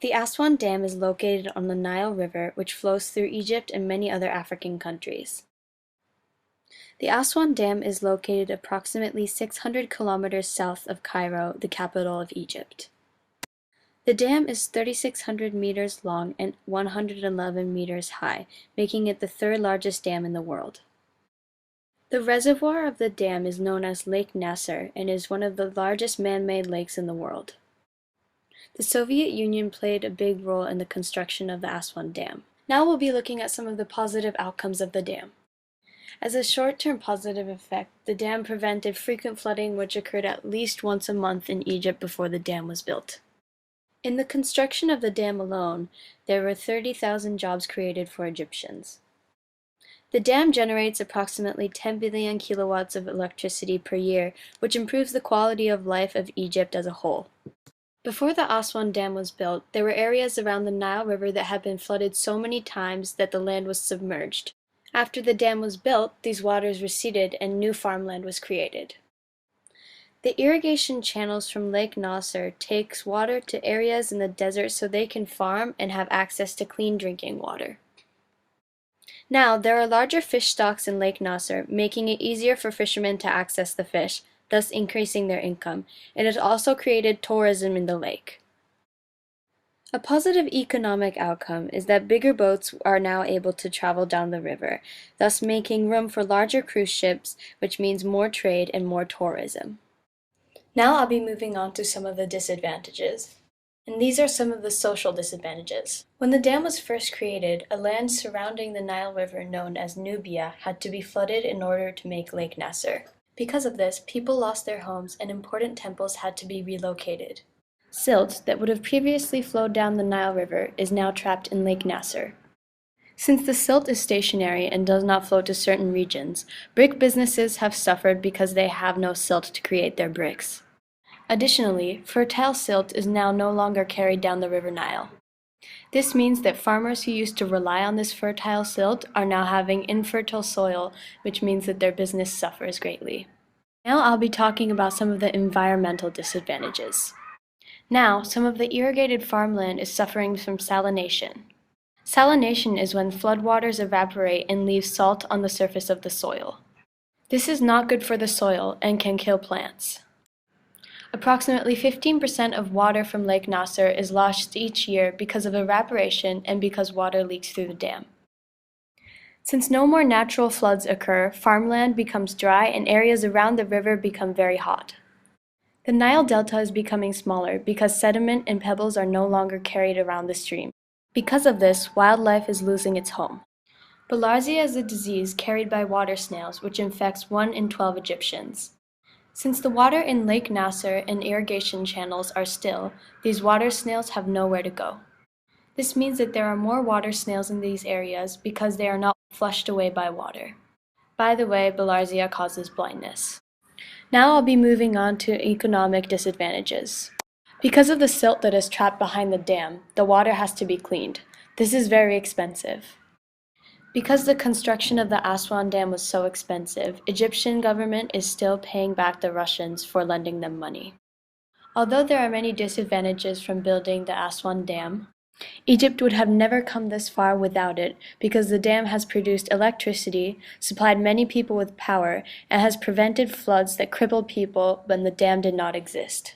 The Aswan Dam is located on the Nile River, which flows through Egypt and many other African countries. The Aswan Dam is located approximately 600 kilometers south of Cairo, the capital of Egypt. The dam is 3,600 meters long and 111 meters high, making it the third largest dam in the world. The reservoir of the dam is known as Lake Nasser and is one of the largest man-made lakes in the world. The Soviet Union played a big role in the construction of the Aswan Dam. Now we'll be looking at some of the positive outcomes of the dam. As a short-term positive effect, the dam prevented frequent flooding which occurred at least once a month in Egypt before the dam was built. In the construction of the dam alone, there were 30,000 jobs created for Egyptians. The dam generates approximately 10 billion kilowatts of electricity per year, which improves the quality of life of Egypt as a whole. Before the Aswan Dam was built, there were areas around the Nile River that had been flooded so many times that the land was submerged. After the dam was built, these waters receded and new farmland was created. The irrigation channels from Lake Nasser takes water to areas in the desert so they can farm and have access to clean drinking water. Now, there are larger fish stocks in Lake Nasser, making it easier for fishermen to access the fish, thus increasing their income, and it also created tourism in the lake. A positive economic outcome is that bigger boats are now able to travel down the river, thus making room for larger cruise ships, which means more trade and more tourism. Now I'll be moving on to some of the disadvantages. And these are some of the social disadvantages. When the dam was first created, a land surrounding the Nile River known as Nubia had to be flooded in order to make Lake Nasser. Because of this, people lost their homes and important temples had to be relocated. Silt that would have previously flowed down the Nile River is now trapped in Lake Nasser. Since the silt is stationary and does not flow to certain regions, brick businesses have suffered because they have no silt to create their bricks. Additionally, fertile silt is now no longer carried down the River Nile. This means that farmers who used to rely on this fertile silt are now having infertile soil, which means that their business suffers greatly. Now I'll be talking about some of the environmental disadvantages. Now, some of the irrigated farmland is suffering from salination. Salination is when floodwaters evaporate and leave salt on the surface of the soil. This is not good for the soil and can kill plants. Approximately 15% of water from Lake Nasser is lost each year because of evaporation and because water leaks through the dam. Since no more natural floods occur, farmland becomes dry and areas around the river become very hot. The Nile Delta is becoming smaller because sediment and pebbles are no longer carried around the stream. Because of this, wildlife is losing its home. Bilharzia is a disease carried by water snails which infects 1 in 12 Egyptians. Since the water in Lake Nasser and irrigation channels are still, these water snails have nowhere to go. This means that there are more water snails in these areas because they are not flushed away by water. By the way, bilharzia causes blindness. Now I'll be moving on to economic disadvantages. Because of the silt that is trapped behind the dam, the water has to be cleaned. This is very expensive. Because the construction of the Aswan Dam was so expensive, Egyptian government is still paying back the Russians for lending them money. Although there are many disadvantages from building the Aswan Dam, Egypt would have never come this far without it because the dam has produced electricity, supplied many people with power, and has prevented floods that crippled people when the dam did not exist.